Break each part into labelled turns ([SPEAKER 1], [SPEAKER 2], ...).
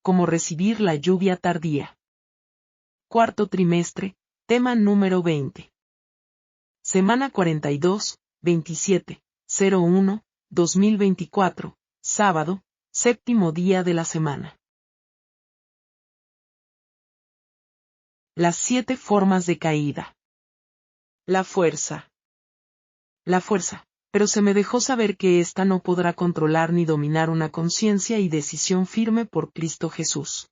[SPEAKER 1] como recibir la lluvia tardía. Cuarto trimestre, tema número 20. Semana 42, 27/01/2024, sábado, séptimo día de la semana. Las 7 formas de caída. La fuerza. La fuerza, pero se me dejó saber que ésta no podrá controlar ni dominar una conciencia y decisión firme por Cristo Jesús.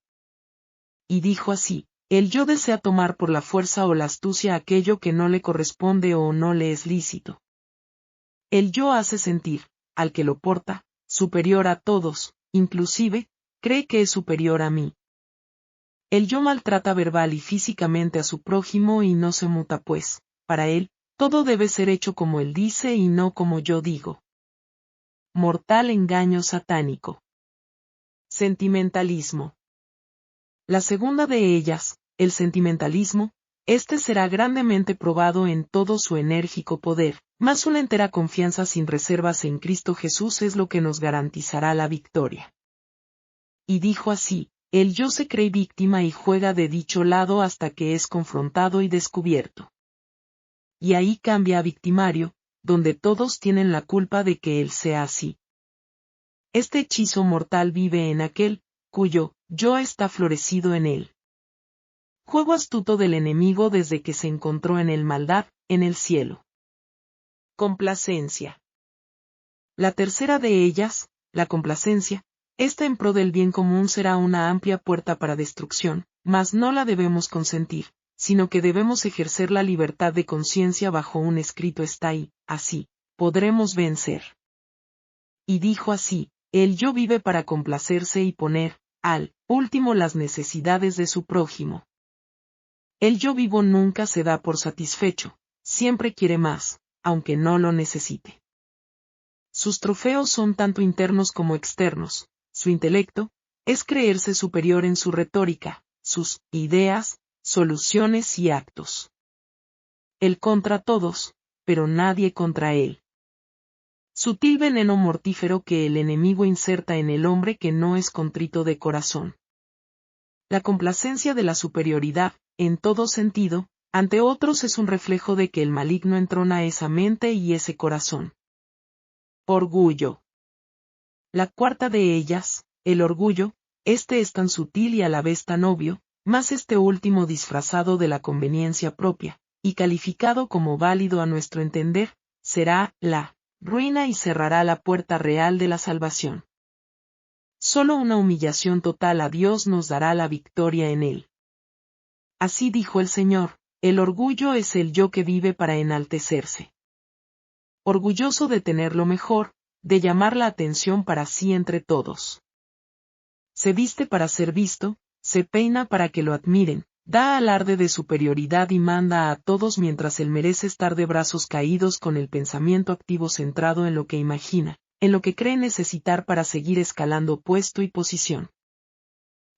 [SPEAKER 1] Y dijo así: el yo desea tomar por la fuerza o la astucia aquello que no le corresponde o no le es lícito. El yo hace sentir, al que lo porta, superior a todos, inclusive, cree que es superior a mí. El yo maltrata verbal y físicamente a su prójimo y no se muta pues, para él, todo debe ser hecho como él dice y no como yo digo. Mortal engaño satánico. Sentimentalismo. La segunda de ellas, el sentimentalismo, este será grandemente probado en todo su enérgico poder, mas una entera confianza sin reservas en Cristo Jesús es lo que nos garantizará la victoria. Y dijo así: el yo se cree víctima y juega de dicho lado hasta que es confrontado y descubierto. Y ahí cambia a victimario, donde todos tienen la culpa de que él sea así. Este hechizo mortal vive en aquel, cuyo yo está florecido en él. Juego astuto del enemigo desde que se encontró en el maldad, en el cielo. Complacencia. La tercera de ellas, la complacencia, esta en pro del bien común será una amplia puerta para destrucción, mas no la debemos consentir, sino que debemos ejercer la libertad de conciencia bajo un escrito está y, así, podremos vencer. Y dijo así: el yo vive para complacerse y poner, al último, las necesidades de su prójimo. El yo vivo nunca se da por satisfecho, siempre quiere más, aunque no lo necesite. Sus trofeos son tanto internos como externos. Su intelecto es creerse superior en su retórica, sus ideas, soluciones y actos. Él contra todos, pero nadie contra él. Sutil veneno mortífero que el enemigo inserta en el hombre que no es contrito de corazón. La complacencia de la superioridad, en todo sentido, ante otros es un reflejo de que el maligno entrona esa mente y ese corazón. Orgullo. La cuarta de ellas, el orgullo, este es tan sutil y a la vez tan obvio, mas este último disfrazado de la conveniencia propia, y calificado como válido a nuestro entender, será la ruina y cerrará la puerta real de la salvación. Solo una humillación total a Dios nos dará la victoria en él. Así dijo el Señor: el orgullo es el yo que vive para enaltecerse. Orgulloso de tener lo mejor, de llamar la atención para sí entre todos. Se viste para ser visto, se peina para que lo admiren, da alarde de superioridad y manda a todos mientras él merece estar de brazos caídos con el pensamiento activo centrado en lo que imagina, en lo que cree necesitar para seguir escalando puesto y posición.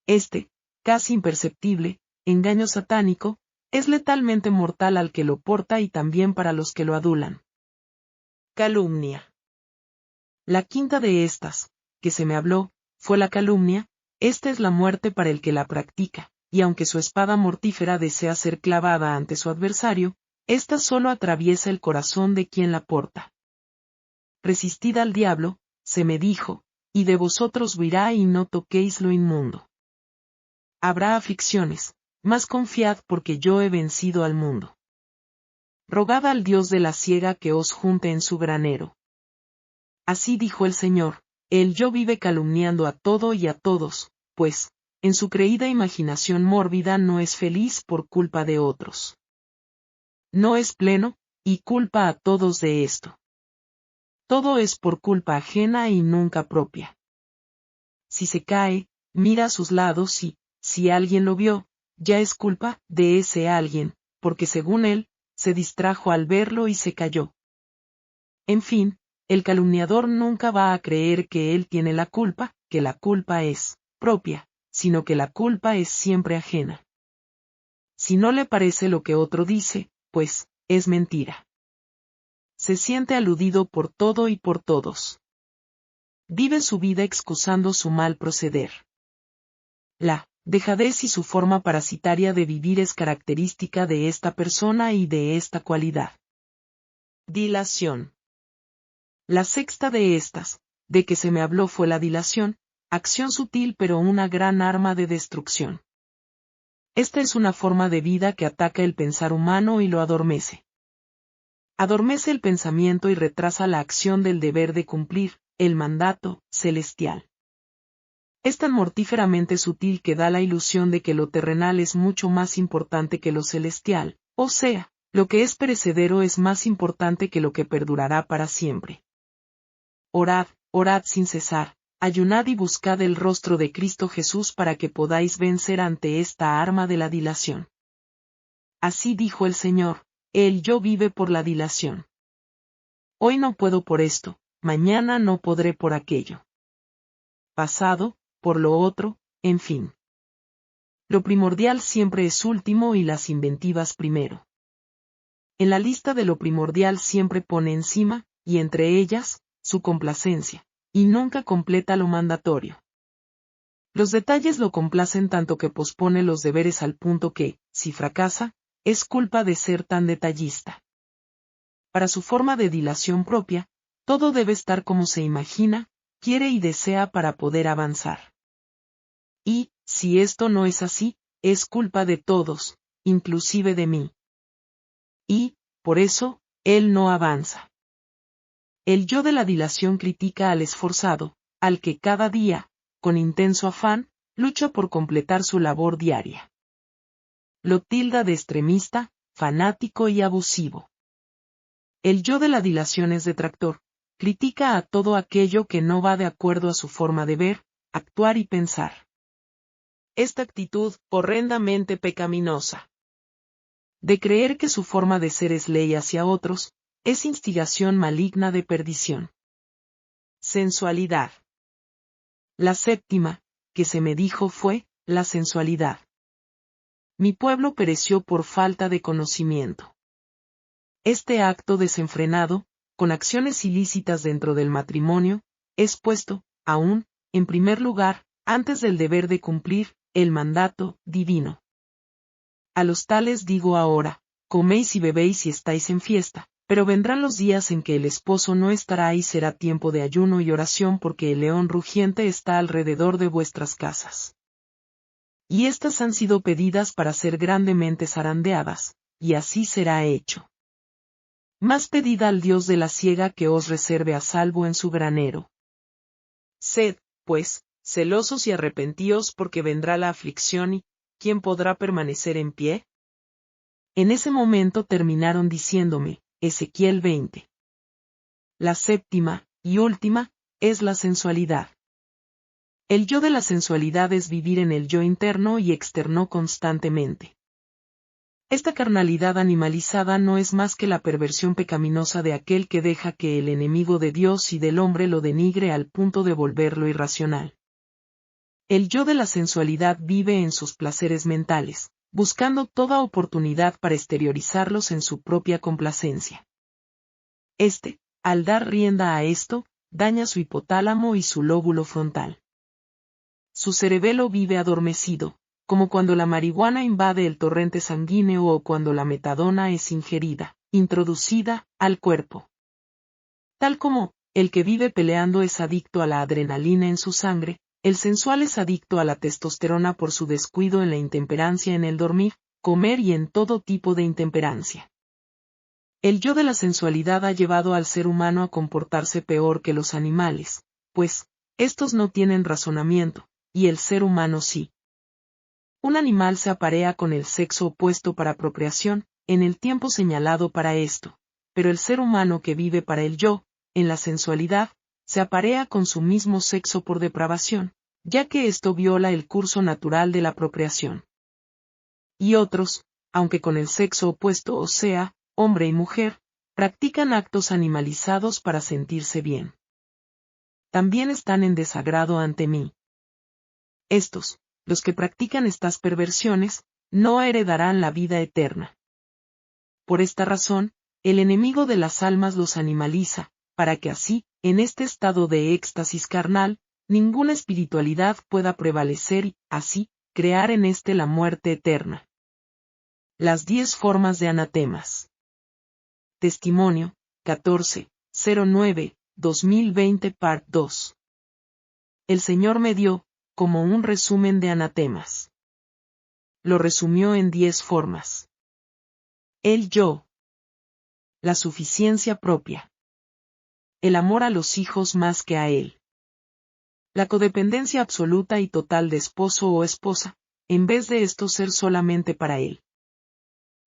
[SPEAKER 1] Este, casi imperceptible, engaño satánico, es letalmente mortal al que lo porta y también para los que lo adulan. Calumnia. La quinta de estas, que se me habló, fue la calumnia. Esta es la muerte para el que la practica, y aunque su espada mortífera desea ser clavada ante su adversario, ésta solo atraviesa el corazón de quien la porta. Resistid al diablo, se me dijo, y de vosotros huirá y no toquéis lo inmundo. Habrá aflicciones, mas confiad porque yo he vencido al mundo. Rogad al Dios de la siega que os junte en su granero. Así dijo el Señor: el yo vive calumniando a todo y a todos, pues, en su creída imaginación mórbida no es feliz por culpa de otros. No es pleno, y culpa a todos de esto. Todo es por culpa ajena y nunca propia. Si se cae, mira a sus lados y, si alguien lo vio, ya es culpa de ese alguien, porque según él, se distrajo al verlo y se cayó. En fin, el calumniador nunca va a creer que él tiene la culpa, que la culpa es propia, sino que la culpa es siempre ajena. Si no le parece lo que otro dice, pues, es mentira. Se siente aludido por todo y por todos. Vive su vida excusando su mal proceder. La dejadez y su forma parasitaria de vivir es característica de esta persona y de esta cualidad. Dilación. La sexta de estas, de que se me habló fue la dilación, acción sutil pero una gran arma de destrucción. Esta es una forma de vida que ataca el pensar humano y lo adormece. Adormece el pensamiento y retrasa la acción del deber de cumplir, el mandato celestial. Es tan mortíferamente sutil que da la ilusión de que lo terrenal es mucho más importante que lo celestial, o sea, lo que es perecedero es más importante que lo que perdurará para siempre. Orad, orad sin cesar, ayunad y buscad el rostro de Cristo Jesús para que podáis vencer ante esta arma de la dilación. Así dijo el Señor, el yo vive por la dilación. Hoy no puedo por esto, mañana no podré por aquello. Pasado, por lo otro, en fin. Lo primordial siempre es último y las inventivas primero. En la lista de lo primordial siempre pone encima, y entre ellas, su complacencia, y nunca completa lo mandatorio. Los detalles lo complacen tanto que pospone los deberes al punto que, si fracasa, es culpa de ser tan detallista. Para su forma de dilación propia, todo debe estar como se imagina, quiere y desea para poder avanzar. Y, si esto no es así, es culpa de todos, inclusive de mí. Y, por eso, él no avanza. El yo de la dilación critica al esforzado, al que cada día, con intenso afán, lucha por completar su labor diaria. Lo tilda de extremista, fanático y abusivo. El yo de la dilación es detractor, critica a todo aquello que no va de acuerdo a su forma de ver, actuar y pensar. Esta actitud, horrendamente pecaminosa, de creer que su forma de ser es ley hacia otros, es instigación maligna de perdición. Sensualidad. La séptima, que se me dijo fue, la sensualidad. Mi pueblo pereció por falta de conocimiento. Este acto desenfrenado, con acciones ilícitas dentro del matrimonio, es puesto, aún, en primer lugar, antes del deber de cumplir, el mandato divino. A los tales digo ahora, coméis y bebéis y estáis en fiesta, pero vendrán los días en que el esposo no estará y será tiempo de ayuno y oración porque el león rugiente está alrededor de vuestras casas. Y estas han sido pedidas para ser grandemente zarandeadas, y así será hecho. Más pedid al Dios de la siega que os reserve a salvo en su granero. Sed, pues, celosos y arrepentíos porque vendrá la aflicción y, ¿quién podrá permanecer en pie? En ese momento terminaron diciéndome, Ezequiel 20. La séptima, y última, es la sensualidad. El yo de la sensualidad es vivir en el yo interno y externo constantemente. Esta carnalidad animalizada no es más que la perversión pecaminosa de aquel que deja que el enemigo de Dios y del hombre lo denigre al punto de volverlo irracional. El yo de la sensualidad vive en sus placeres mentales, buscando toda oportunidad para exteriorizarlos en su propia complacencia. Al dar rienda a esto, daña su hipotálamo y su lóbulo frontal. Su cerebelo vive adormecido, como cuando la marihuana invade el torrente sanguíneo o cuando la metadona es ingerida, introducida, al cuerpo. Tal como, el que vive peleando es adicto a la adrenalina en su sangre, el sensual es adicto a la testosterona por su descuido en la intemperancia en el dormir, comer y en todo tipo de intemperancia. El yo de la sensualidad ha llevado al ser humano a comportarse peor que los animales, pues, estos no tienen razonamiento, y el ser humano sí. Un animal se aparea con el sexo opuesto para procreación, en el tiempo señalado para esto, pero el ser humano que vive para el yo, en la sensualidad, se aparea con su mismo sexo por depravación, ya que esto viola el curso natural de la procreación. Y otros, aunque con el sexo opuesto o sea, hombre y mujer, practican actos animalizados para sentirse bien. También están en desagrado ante mí. Estos, los que practican estas perversiones, no heredarán la vida eterna. Por esta razón, el enemigo de las almas los animaliza, para que así, en este estado de éxtasis carnal, ninguna espiritualidad pueda prevalecer y, así, crear en éste la muerte eterna. Las 10 formas de anatemas. Testimonio, 14/09/2020 Part 2. El Señor me dio, como un resumen de anatemas. Lo resumió en 10 formas. El yo. La suficiencia propia. El amor a los hijos más que a él. La codependencia absoluta y total de esposo o esposa, en vez de esto ser solamente para él.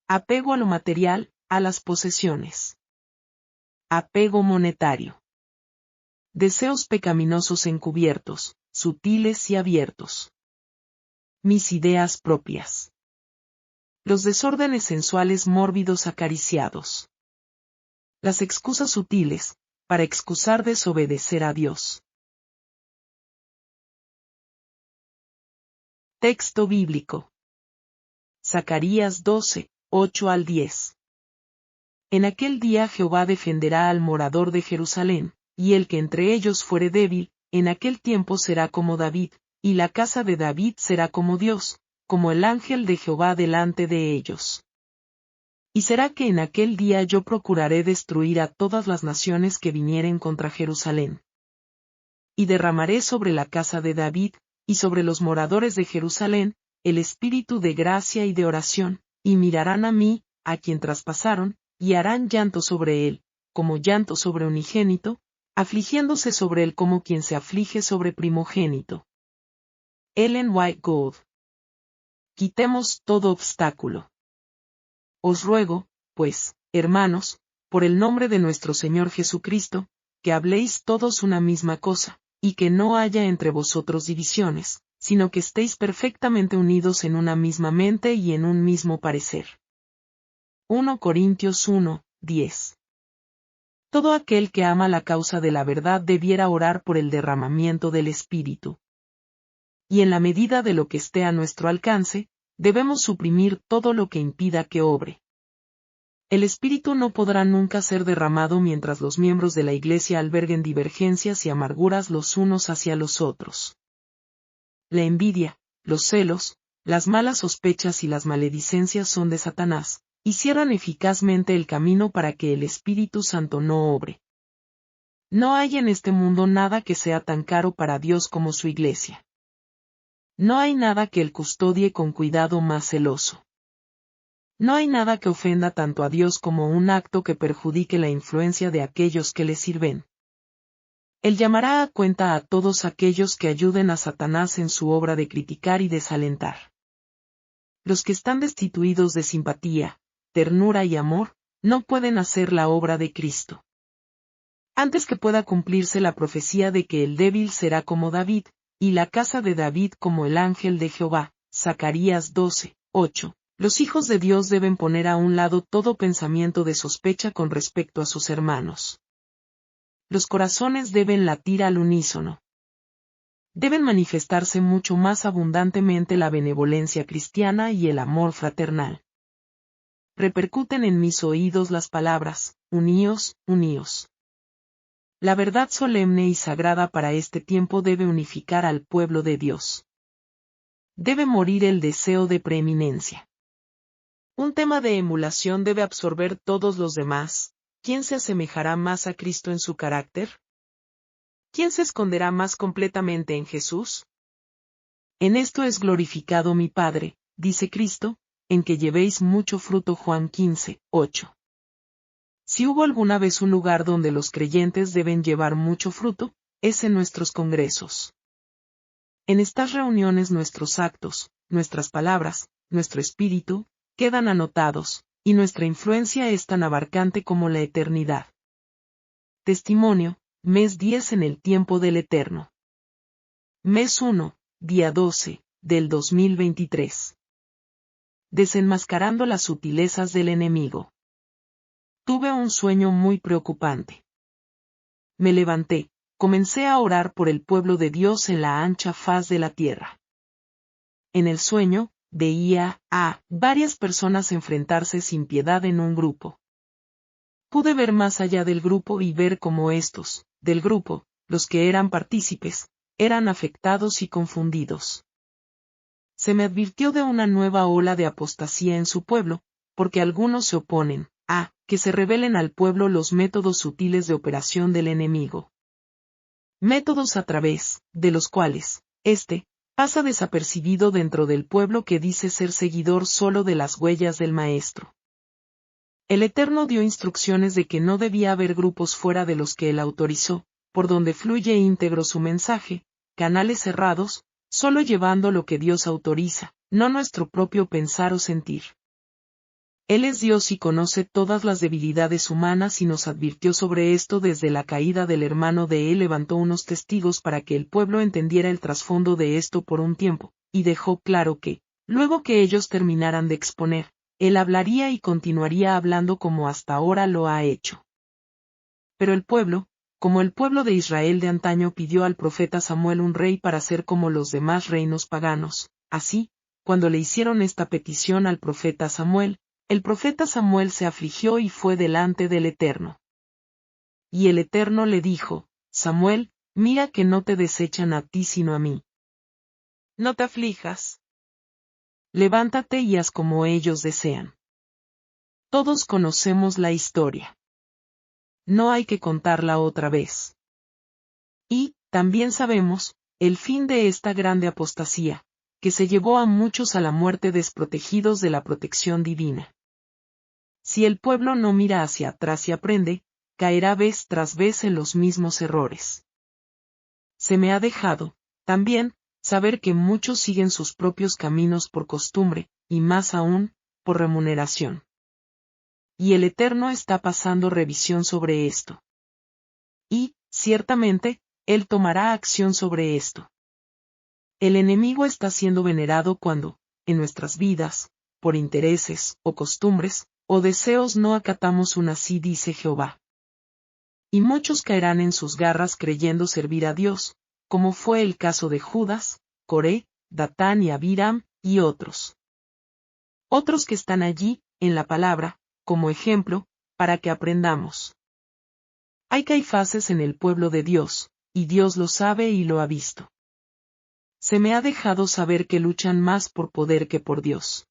[SPEAKER 1] Apego a lo material, a las posesiones. Apego monetario. Deseos pecaminosos encubiertos, sutiles y abiertos. Mis ideas propias. Los desórdenes sensuales mórbidos acariciados. Las excusas sutiles, para excusar desobedecer a Dios. Texto bíblico. Zacarías 12:8-10. En aquel día Jehová defenderá al morador de Jerusalén, y el que entre ellos fuere débil, en aquel tiempo será como David, y la casa de David será como Dios, como el ángel de Jehová delante de ellos. Y será que en aquel día yo procuraré destruir a todas las naciones que vinieren contra Jerusalén. Y derramaré sobre la casa de David, y sobre los moradores de Jerusalén, el espíritu de gracia y de oración, y mirarán a mí, a quien traspasaron, y harán llanto sobre él, como llanto sobre unigénito, afligiéndose sobre él como quien se aflige sobre primogénito. Ellen White Gould. Quitemos todo obstáculo. Os ruego, pues, hermanos, por el nombre de nuestro Señor Jesucristo, que habléis todos una misma cosa, y que no haya entre vosotros divisiones, sino que estéis perfectamente unidos en una misma mente y en un mismo parecer. 1 Corintios 1:10. Todo aquel que ama la causa de la verdad debiera orar por el derramamiento del Espíritu. Y en la medida de lo que esté a nuestro alcance, debemos suprimir todo lo que impida que obre. El Espíritu no podrá nunca ser derramado mientras los miembros de la Iglesia alberguen divergencias y amarguras los unos hacia los otros. La envidia, los celos, las malas sospechas y las maledicencias son de Satanás, y cierran eficazmente el camino para que el Espíritu Santo no obre. No hay en este mundo nada que sea tan caro para Dios como su Iglesia. No hay nada que Él custodie con cuidado más celoso. No hay nada que ofenda tanto a Dios como un acto que perjudique la influencia de aquellos que le sirven. Él llamará a cuenta a todos aquellos que ayuden a Satanás en su obra de criticar y desalentar. Los que están destituidos de simpatía, ternura y amor, no pueden hacer la obra de Cristo. Antes que pueda cumplirse la profecía de que el débil será como David, y la casa de David como el ángel de Jehová, Zacarías 12:8, los hijos de Dios deben poner a un lado todo pensamiento de sospecha con respecto a sus hermanos. Los corazones deben latir al unísono. Deben manifestarse mucho más abundantemente la benevolencia cristiana y el amor fraternal. Repercuten en mis oídos las palabras, uníos, uníos. La verdad solemne y sagrada para este tiempo debe unificar al pueblo de Dios. Debe morir el deseo de preeminencia. Un tema de emulación debe absorber todos los demás. ¿Quién se asemejará más a Cristo en su carácter? ¿Quién se esconderá más completamente en Jesús? En esto es glorificado mi Padre, dice Cristo, en que llevéis mucho fruto. Juan 15:8. Si hubo alguna vez un lugar donde los creyentes deben llevar mucho fruto, es en nuestros congresos. En estas reuniones nuestros actos, nuestras palabras, nuestro espíritu, quedan anotados, y nuestra influencia es tan abarcante como la eternidad. Testimonio, mes 10 en el tiempo del Eterno. Mes 1, día 12, del 2023. Desenmascarando las sutilezas del enemigo. Tuve un sueño muy preocupante. Me levanté, comencé a orar por el pueblo de Dios en la ancha faz de la tierra. En el sueño, veía a varias personas enfrentarse sin piedad en un grupo. Pude ver más allá del grupo y ver cómo estos, del grupo, los que eran partícipes, eran afectados y confundidos. Se me advirtió de una nueva ola de apostasía en su pueblo, porque algunos se oponen a que se revelen al pueblo los métodos sutiles de operación del enemigo. Métodos a través de los cuales, pasa desapercibido dentro del pueblo que dice ser seguidor solo de las huellas del Maestro. El Eterno dio instrucciones de que no debía haber grupos fuera de los que él autorizó, por donde fluye íntegro su mensaje, canales cerrados, solo llevando lo que Dios autoriza, no nuestro propio pensar o sentir. Él es Dios y conoce todas las debilidades humanas y nos advirtió sobre esto desde la caída del hermano de él. Levantó unos testigos para que el pueblo entendiera el trasfondo de esto por un tiempo, y dejó claro que, luego que ellos terminaran de exponer, él hablaría y continuaría hablando como hasta ahora lo ha hecho. Pero el pueblo, como el pueblo de Israel de antaño, pidió al profeta Samuel un rey para ser como los demás reinos paganos. Así, cuando le hicieron esta petición al profeta Samuel, el profeta Samuel se afligió y fue delante del Eterno. Y el Eterno le dijo: Samuel, mira que no te desechan a ti sino a mí. No te aflijas. Levántate y haz como ellos desean. Todos conocemos la historia. No hay que contarla otra vez. Y, también sabemos, el fin de esta grande apostasía, que se llevó a muchos a la muerte desprotegidos de la protección divina. Si el pueblo no mira hacia atrás y aprende, caerá vez tras vez en los mismos errores. Se me ha dejado, también, saber que muchos siguen sus propios caminos por costumbre, y más aún, por remuneración. Y el Eterno está pasando revisión sobre esto. Y, ciertamente, Él tomará acción sobre esto. El enemigo está siendo venerado cuando, en nuestras vidas, por intereses, o costumbres, o deseos no acatamos un así dice Jehová. Y muchos caerán en sus garras creyendo servir a Dios, como fue el caso de Judas, Coré, Datán y Abiram, y otros. Otros que están allí, en la palabra, como ejemplo, para que aprendamos. Hay Caifases en el pueblo de Dios, y Dios lo sabe y lo ha visto. Se me ha dejado saber que luchan más por poder que por Dios.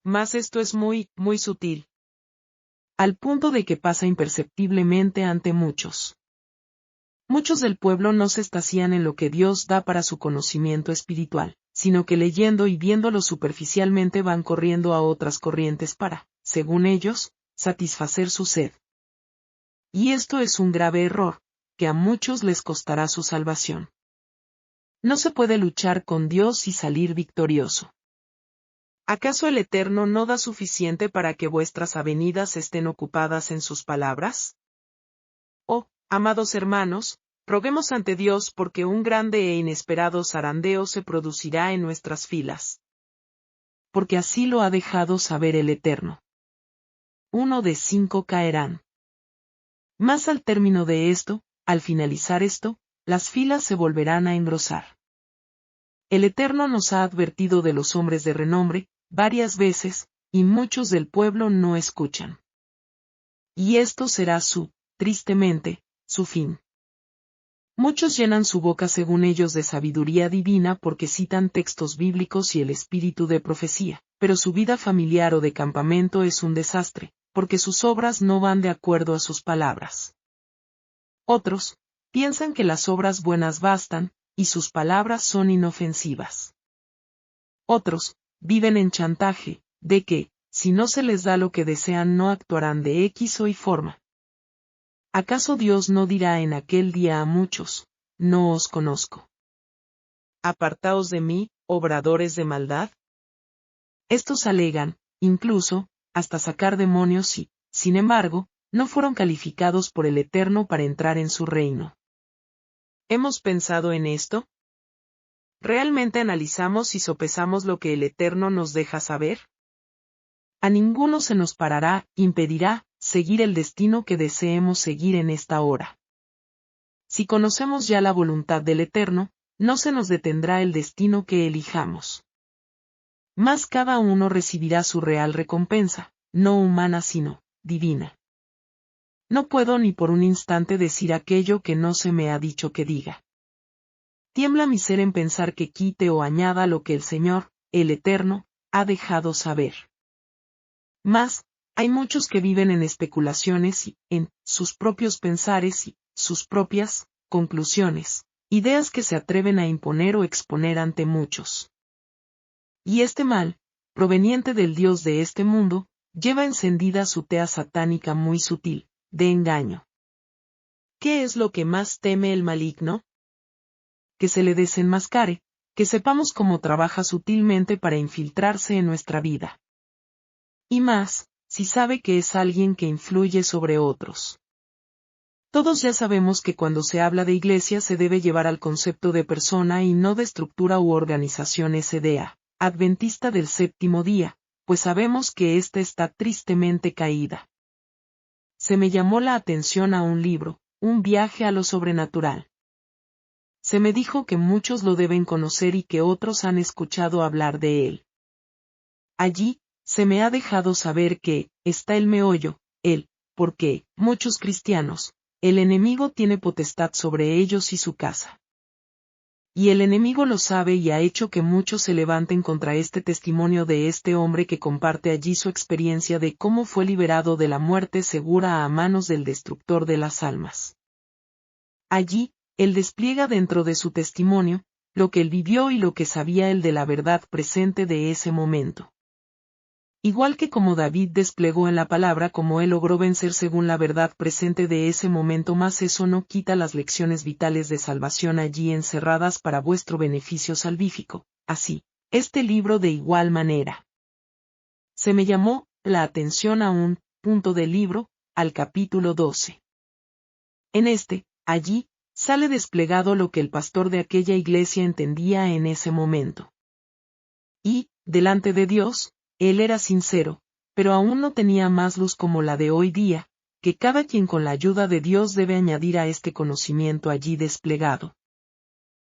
[SPEAKER 1] Mas esto es muy, muy sutil. Al punto de que pasa imperceptiblemente ante muchos. Muchos del pueblo no se estácian en lo que Dios da para su conocimiento espiritual, sino que leyendo y viéndolo superficialmente van corriendo a otras corrientes para, según ellos, satisfacer su sed. Y esto es un grave error, que a muchos les costará su salvación. No se puede luchar con Dios y salir victorioso. ¿Acaso el Eterno no da suficiente para que vuestras avenidas estén ocupadas en sus palabras? Oh, amados hermanos, roguemos ante Dios porque un grande e inesperado zarandeo se producirá en nuestras filas. Porque así lo ha dejado saber el Eterno. 1 de 5 caerán. Mas al término de esto, al finalizar esto, las filas se volverán a engrosar. El Eterno nos ha advertido de los hombres de renombre, varias veces, y muchos del pueblo no escuchan. Y esto será tristemente, su fin. Muchos llenan su boca según ellos de sabiduría divina porque citan textos bíblicos y el espíritu de profecía, pero su vida familiar o de campamento es un desastre, porque sus obras no van de acuerdo a sus palabras. Otros, piensan que las obras buenas bastan, y sus palabras son inofensivas. Otros, viven en chantaje, de que, si no se les da lo que desean no actuarán de X o Y forma. ¿Acaso Dios no dirá en aquel día a muchos: no os conozco? Apartaos de mí, obradores de maldad? Estos alegan, incluso, hasta sacar demonios y, sin embargo, no fueron calificados por el Eterno para entrar en su reino. ¿Hemos pensado en esto? ¿Realmente analizamos y sopesamos lo que el Eterno nos deja saber? A ninguno se nos parará, impedirá, seguir el destino que deseemos seguir en esta hora. Si conocemos ya la voluntad del Eterno, no se nos detendrá el destino que elijamos. Mas cada uno recibirá su real recompensa, no humana sino divina. No puedo ni por un instante decir aquello que no se me ha dicho que diga. Tiembla mi ser en pensar que quite o añada lo que el Señor, el Eterno, ha dejado saber. Mas, hay muchos que viven en especulaciones y, en sus propios pensares y sus propias conclusiones, ideas que se atreven a imponer o exponer ante muchos. Y este mal, proveniente del Dios de este mundo, lleva encendida su tea satánica muy sutil, de engaño. ¿Qué es lo que más teme el maligno? Que se le desenmascare, que sepamos cómo trabaja sutilmente para infiltrarse en nuestra vida. Y más, si sabe que es alguien que influye sobre otros. Todos ya sabemos que cuando se habla de iglesia se debe llevar al concepto de persona y no de estructura u organización SDA, adventista del séptimo día, pues sabemos que ésta está tristemente caída. Se me llamó la atención a un libro, Un viaje a lo sobrenatural. Se me dijo que muchos lo deben conocer y que otros han escuchado hablar de él. Allí, se me ha dejado saber que, está el meollo, porque, muchos cristianos, el enemigo tiene potestad sobre ellos y su casa. Y el enemigo lo sabe y ha hecho que muchos se levanten contra este testimonio de este hombre que comparte allí su experiencia de cómo fue liberado de la muerte segura a manos del destructor de las almas. Allí, él despliega dentro de su testimonio, lo que él vivió y lo que sabía él de la verdad presente de ese momento. Igual que como David desplegó en la palabra cómo él logró vencer según la verdad presente de ese momento, más eso no quita las lecciones vitales de salvación allí encerradas para vuestro beneficio salvífico. Así, este libro de igual manera. Se me llamó la atención a un punto del libro, al capítulo 12. En allí, sale desplegado lo que el pastor de aquella iglesia entendía en ese momento. Y, delante de Dios, él era sincero, pero aún no tenía más luz como la de hoy día, que cada quien con la ayuda de Dios debe añadir a este conocimiento allí desplegado.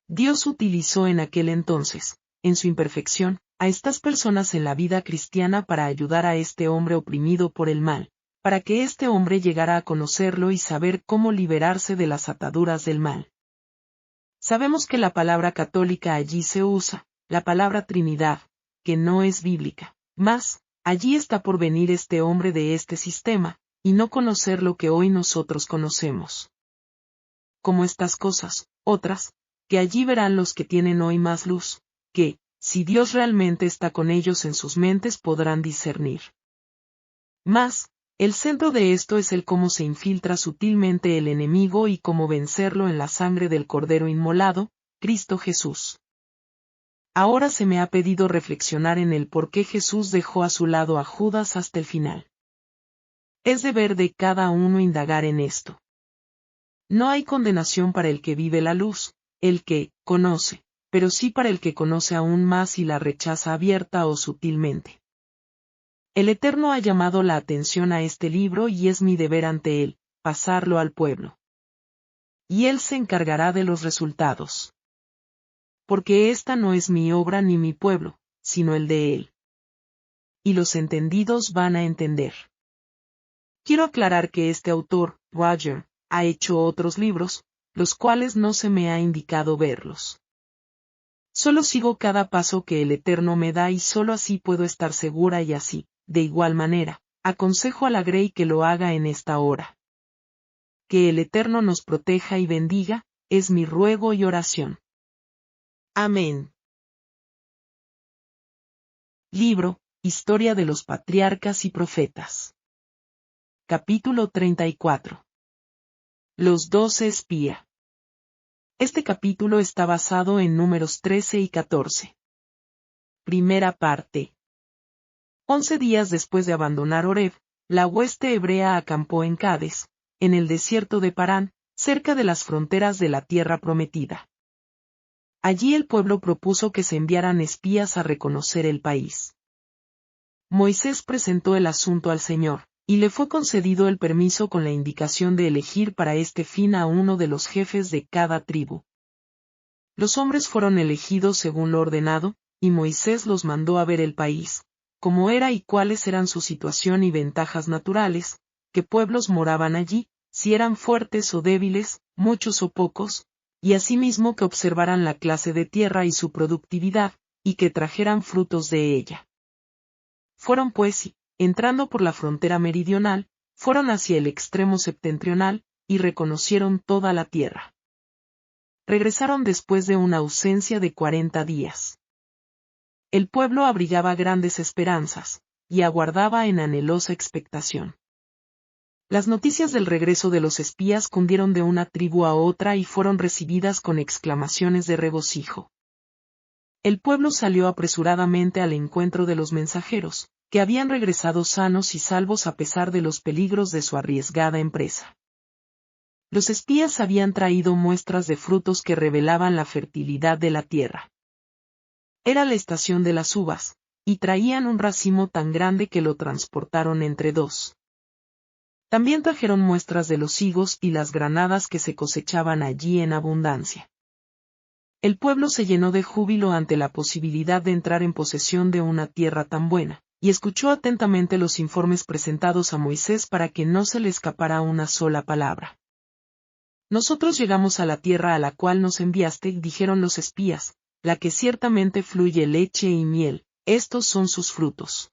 [SPEAKER 1] Dios utilizó en aquel entonces, en su imperfección, a estas personas en la vida cristiana para ayudar a este hombre oprimido por el mal, para que este hombre llegara a conocerlo y saber cómo liberarse de las ataduras del mal. Sabemos que la palabra católica allí se usa, la palabra Trinidad, que no es bíblica. Mas, allí está por venir este hombre de este sistema, y no conocer lo que hoy nosotros conocemos. Como estas cosas, otras, que allí verán los que tienen hoy más luz, que, si Dios realmente está con ellos en sus mentes podrán discernir. Mas, el centro de esto es el cómo se infiltra sutilmente el enemigo y cómo vencerlo en la sangre del Cordero inmolado, Cristo Jesús. Ahora se me ha pedido reflexionar en el por qué Jesús dejó a su lado a Judas hasta el final. Es deber de cada uno indagar en esto. No hay condenación para el que vive la luz, el que conoce, pero sí para el que conoce aún más y la rechaza abierta o sutilmente. El Eterno ha llamado la atención a este libro y es mi deber ante él, pasarlo al pueblo. Y él se encargará de los resultados. Porque esta no es mi obra ni mi pueblo, sino el de él. Y los entendidos van a entender. Quiero aclarar que este autor, Roger, ha hecho otros libros, los cuales no se me ha indicado verlos. Solo sigo cada paso que el Eterno me da y solo así puedo estar segura y así, de igual manera, aconsejo a la Grey que lo haga en esta hora. Que el Eterno nos proteja y bendiga, es mi ruego y oración. Amén. Libro, Historia de los Patriarcas y Profetas. Capítulo 34. Los 12 espía. Este capítulo está basado en Números 13 y 14. Primera parte. 11 días después de abandonar Horeb, la hueste hebrea acampó en Cades, en el desierto de Parán, cerca de las fronteras de la tierra prometida. Allí el pueblo propuso que se enviaran espías a reconocer el país. Moisés presentó el asunto al Señor, y le fue concedido el permiso con la indicación de elegir para este fin a uno de los jefes de cada tribu. Los hombres fueron elegidos según lo ordenado, y Moisés los mandó a ver el país, cómo era y cuáles eran su situación y ventajas naturales, qué pueblos moraban allí, si eran fuertes o débiles, muchos o pocos, y asimismo que observaran la clase de tierra y su productividad, y que trajeran frutos de ella. Fueron pues y, entrando por la frontera meridional, fueron hacia el extremo septentrional, y reconocieron toda la tierra. Regresaron después de una ausencia de 40 días. El pueblo abrigaba grandes esperanzas, y aguardaba en anhelosa expectación. Las noticias del regreso de los espías cundieron de una tribu a otra y fueron recibidas con exclamaciones de regocijo. El pueblo salió apresuradamente al encuentro de los mensajeros, que habían regresado sanos y salvos a pesar de los peligros de su arriesgada empresa. Los espías habían traído muestras de frutos que revelaban la fertilidad de la tierra. Era la estación de las uvas, y traían un racimo tan grande que lo transportaron entre dos. También trajeron muestras de los higos y las granadas que se cosechaban allí en abundancia. El pueblo se llenó de júbilo ante la posibilidad de entrar en posesión de una tierra tan buena, y escuchó atentamente los informes presentados a Moisés para que no se le escapara una sola palabra. Nosotros llegamos a la tierra a la cual nos enviaste, dijeron los espías, la que ciertamente fluye leche y miel, estos son sus frutos.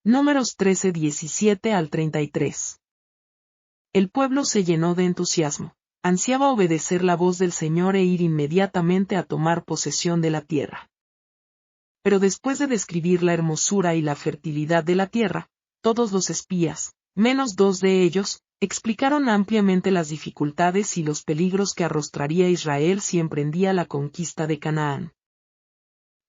[SPEAKER 1] Números 13:17 al 33. El pueblo se llenó de entusiasmo, ansiaba obedecer la voz del Señor e ir inmediatamente a tomar posesión de la tierra. Pero después de describir la hermosura y la fertilidad de la tierra, todos los espías, menos 2 de ellos, explicaron ampliamente las dificultades y los peligros que arrostraría Israel si emprendía la conquista de Canaán.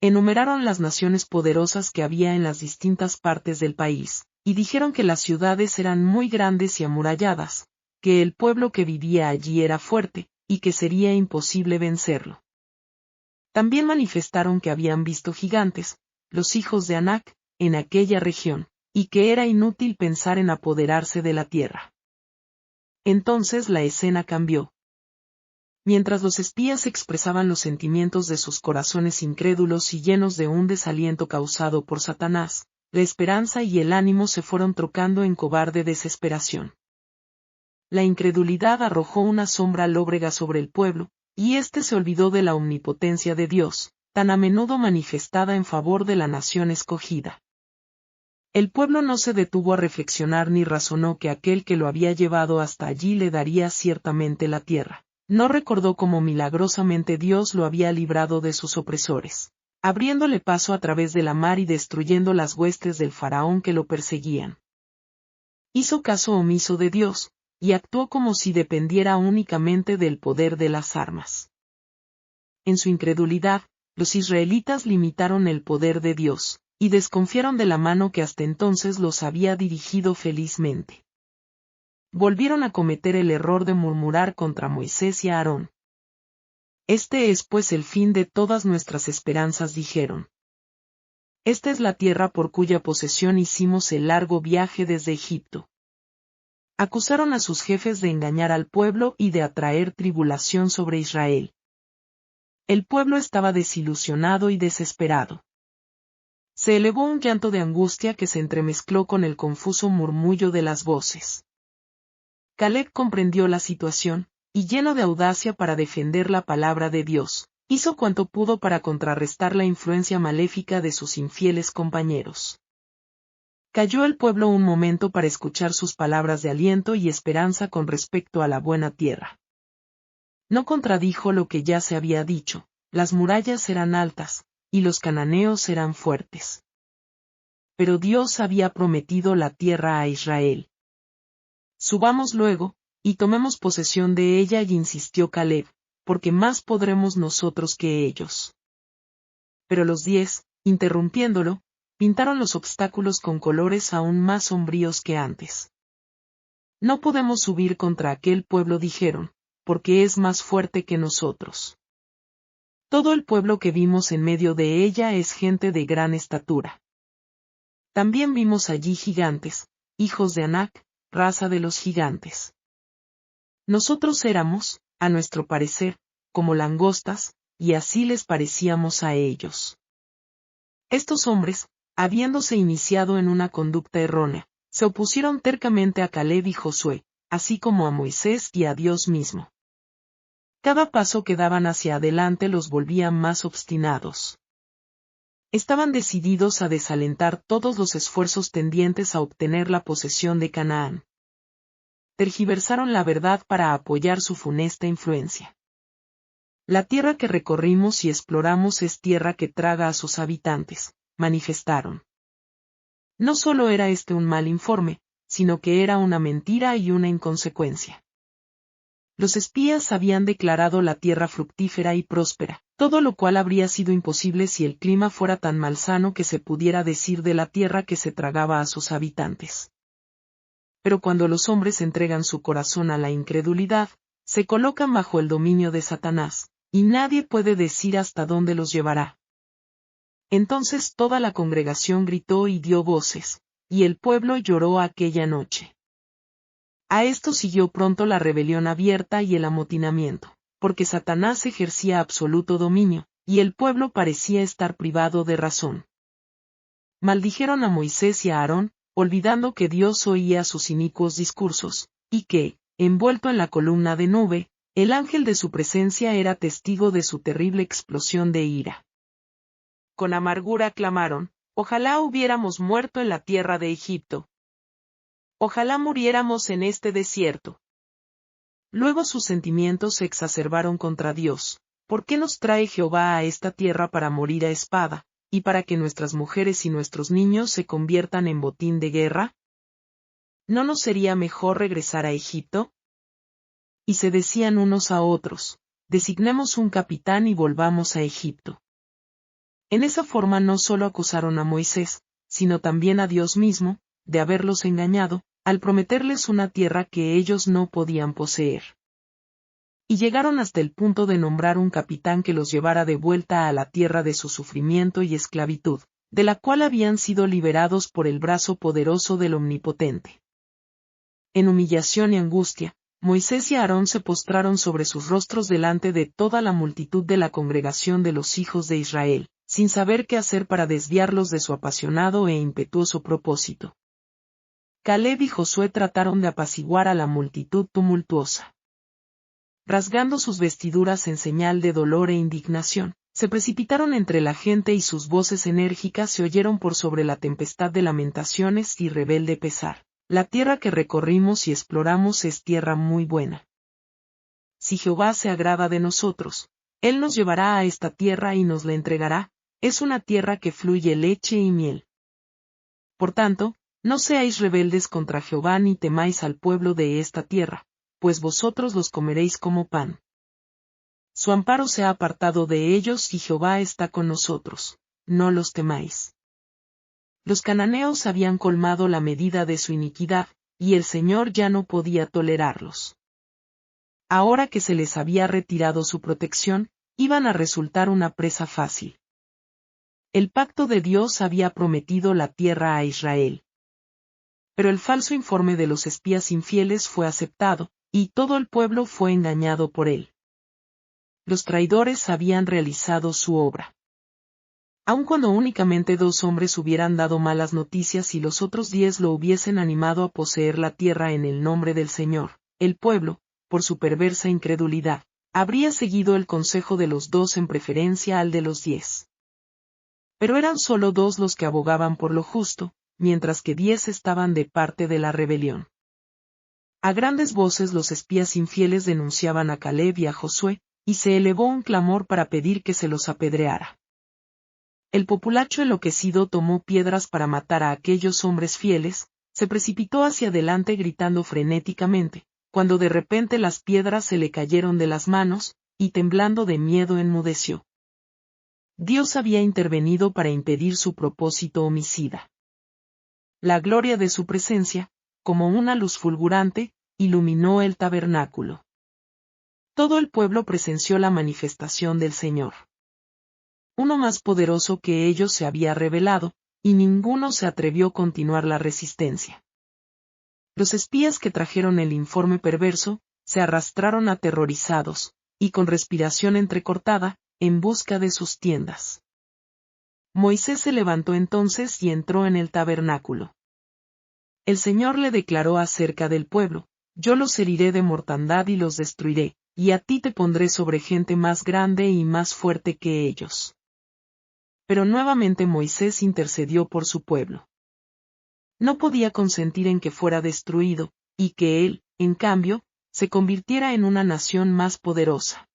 [SPEAKER 1] Enumeraron las naciones poderosas que había en las distintas partes del país, y dijeron que las ciudades eran muy grandes y amuralladas, que el pueblo que vivía allí era fuerte, y que sería imposible vencerlo. También manifestaron que habían visto gigantes, los hijos de Anac, en aquella región, y que era inútil pensar en apoderarse de la tierra. Entonces la escena cambió. Mientras los espías expresaban los sentimientos de sus corazones incrédulos y llenos de un desaliento causado por Satanás, la esperanza y el ánimo se fueron trocando en cobarde desesperación. La incredulidad arrojó una sombra lóbrega sobre el pueblo, y éste se olvidó de la omnipotencia de Dios, tan a menudo manifestada en favor de la nación escogida. El pueblo no se detuvo a reflexionar ni razonó que aquel que lo había llevado hasta allí le daría ciertamente la tierra. No recordó cómo milagrosamente Dios lo había librado de sus opresores, abriéndole paso a través de la mar y destruyendo las huestes del faraón que lo perseguían. Hizo caso omiso de Dios, y actuó como si dependiera únicamente del poder de las armas. En su incredulidad, los israelitas limitaron el poder de Dios, y desconfiaron de la mano que hasta entonces los había dirigido felizmente. Volvieron a cometer el error de murmurar contra Moisés y Aarón. Este es pues el fin de todas nuestras esperanzas, dijeron. Esta es la tierra por cuya posesión hicimos el largo viaje desde Egipto. Acusaron a sus jefes de engañar al pueblo y de atraer tribulación sobre Israel. El pueblo estaba desilusionado y desesperado. Se elevó un llanto de angustia que se entremezcló con el confuso murmullo de las voces. Caleb comprendió la situación, y lleno de audacia para defender la palabra de Dios, hizo cuanto pudo para contrarrestar la influencia maléfica de sus infieles compañeros. Calló el pueblo un momento para escuchar sus palabras de aliento y esperanza con respecto a la buena tierra. No contradijo lo que ya se había dicho, las murallas eran altas, y los cananeos eran fuertes. Pero Dios había prometido la tierra a Israel. Subamos luego, y tomemos posesión de ella, y insistió Caleb, porque más podremos nosotros que ellos. Pero los 10, interrumpiéndolo, pintaron los obstáculos con colores aún más sombríos que antes. No podemos subir contra aquel pueblo, dijeron, porque es más fuerte que nosotros. Todo el pueblo que vimos en medio de ella es gente de gran estatura. También vimos allí gigantes, hijos de Anac, raza de los gigantes. Nosotros éramos, a nuestro parecer, como langostas, y así les parecíamos a ellos. Estos hombres, habiéndose iniciado en una conducta errónea, se opusieron tercamente a Caleb y Josué, así como a Moisés y a Dios mismo. Cada paso que daban hacia adelante los volvía más obstinados. Estaban decididos a desalentar todos los esfuerzos tendientes a obtener la posesión de Canaán. Tergiversaron la verdad para apoyar su funesta influencia. La tierra que recorrimos y exploramos es tierra que traga a sus habitantes, manifestaron. No solo era este un mal informe, sino que era una mentira y una inconsecuencia. Los espías habían declarado la tierra fructífera y próspera, todo lo cual habría sido imposible si el clima fuera tan malsano que se pudiera decir de la tierra que se tragaba a sus habitantes. Pero cuando los hombres entregan su corazón a la incredulidad, se colocan bajo el dominio de Satanás, y nadie puede decir hasta dónde los llevará. Entonces toda la congregación gritó y dio voces, y el pueblo lloró aquella noche. A esto siguió pronto la rebelión abierta y el amotinamiento, porque Satanás ejercía absoluto dominio, y el pueblo parecía estar privado de razón. Maldijeron a Moisés y a Aarón, olvidando que Dios oía sus inicuos discursos, y que, envuelto en la columna de nube, el ángel de su presencia era testigo de su terrible explosión de ira. Con amargura clamaron: ojalá hubiéramos muerto en la tierra de Egipto. Ojalá muriéramos en este desierto. Luego sus sentimientos se exacerbaron contra Dios. ¿Por qué nos trae Jehová a esta tierra para morir a espada, y para que nuestras mujeres y nuestros niños se conviertan en botín de guerra? ¿No nos sería mejor regresar a Egipto? Y se decían unos a otros: designemos un capitán y volvamos a Egipto. En esa forma no solo acusaron a Moisés, sino también a Dios mismo, de haberlos engañado, al prometerles una tierra que ellos no podían poseer. Y llegaron hasta el punto de nombrar un capitán que los llevara de vuelta a la tierra de su sufrimiento y esclavitud, de la cual habían sido liberados por el brazo poderoso del Omnipotente. En humillación y angustia, Moisés y Aarón se postraron sobre sus rostros delante de toda la multitud de la congregación de los hijos de Israel, sin saber qué hacer para desviarlos de su apasionado e impetuoso propósito. Caleb y Josué trataron de apaciguar a la multitud tumultuosa. Rasgando sus vestiduras en señal de dolor e indignación, se precipitaron entre la gente y sus voces enérgicas se oyeron por sobre la tempestad de lamentaciones y rebelde pesar. La tierra que recorrimos y exploramos es tierra muy buena. Si Jehová se agrada de nosotros, Él nos llevará a esta tierra y nos la entregará, es una tierra que fluye leche y miel. Por tanto, no seáis rebeldes contra Jehová ni temáis al pueblo de esta tierra, pues vosotros los comeréis como pan. Su amparo se ha apartado de ellos y Jehová está con nosotros, no los temáis. Los cananeos habían colmado la medida de su iniquidad, y el Señor ya no podía tolerarlos. Ahora que se les había retirado su protección, iban a resultar una presa fácil. El pacto de Dios había prometido la tierra a Israel. Pero el falso informe de los espías infieles fue aceptado, y todo el pueblo fue engañado por él. Los traidores habían realizado su obra. Aun cuando únicamente 2 hombres hubieran dado malas noticias y los otros 10 lo hubiesen animado a poseer la tierra en el nombre del Señor, el pueblo, por su perversa incredulidad, habría seguido el consejo de los 2 en preferencia al de los 10. Pero eran solo 2 los que abogaban por lo justo, mientras que 10 estaban de parte de la rebelión. A grandes voces los espías infieles denunciaban a Caleb y a Josué, y se elevó un clamor para pedir que se los apedreara. El populacho enloquecido tomó piedras para matar a aquellos hombres fieles, se precipitó hacia adelante gritando frenéticamente, cuando de repente las piedras se le cayeron de las manos, y temblando de miedo enmudeció. Dios había intervenido para impedir su propósito homicida. La gloria de su presencia, como una luz fulgurante, iluminó el tabernáculo. Todo el pueblo presenció la manifestación del Señor. Uno más poderoso que ellos se había revelado, y ninguno se atrevió a continuar la resistencia. Los espías que trajeron el informe perverso, se arrastraron aterrorizados, y con respiración entrecortada, en busca de sus tiendas. Moisés se levantó entonces y entró en el tabernáculo. El Señor le declaró acerca del pueblo: yo los heriré de mortandad y los destruiré, y a ti te pondré sobre gente más grande y más fuerte que ellos. Pero nuevamente Moisés intercedió por su pueblo. No podía consentir en que fuera destruido, y que él, en cambio, se convirtiera en una nación más poderosa.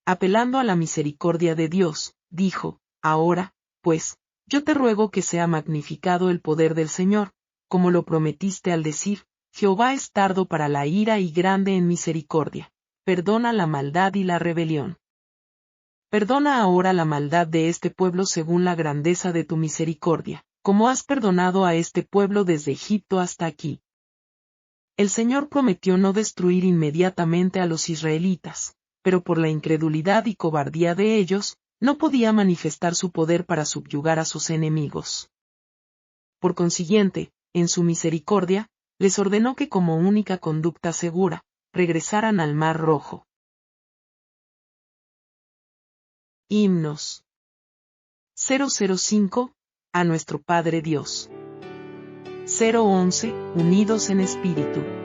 [SPEAKER 1] Apelando a la misericordia de Dios, dijo, ahora, pues, yo te ruego que sea magnificado el poder del Señor, como lo prometiste al decir, Jehová es tardo para la ira y grande en misericordia, perdona la maldad y la rebelión. Perdona ahora la maldad de este pueblo según la grandeza de tu misericordia, como has perdonado a este pueblo desde Egipto hasta aquí. El Señor prometió no destruir inmediatamente a los israelitas, pero por la incredulidad y cobardía de ellos, no podía manifestar su poder para subyugar a sus enemigos. Por consiguiente, en su misericordia, les ordenó que como única conducta segura, regresaran al Mar Rojo. Himnos 005, a nuestro Padre Dios. 011, unidos en espíritu.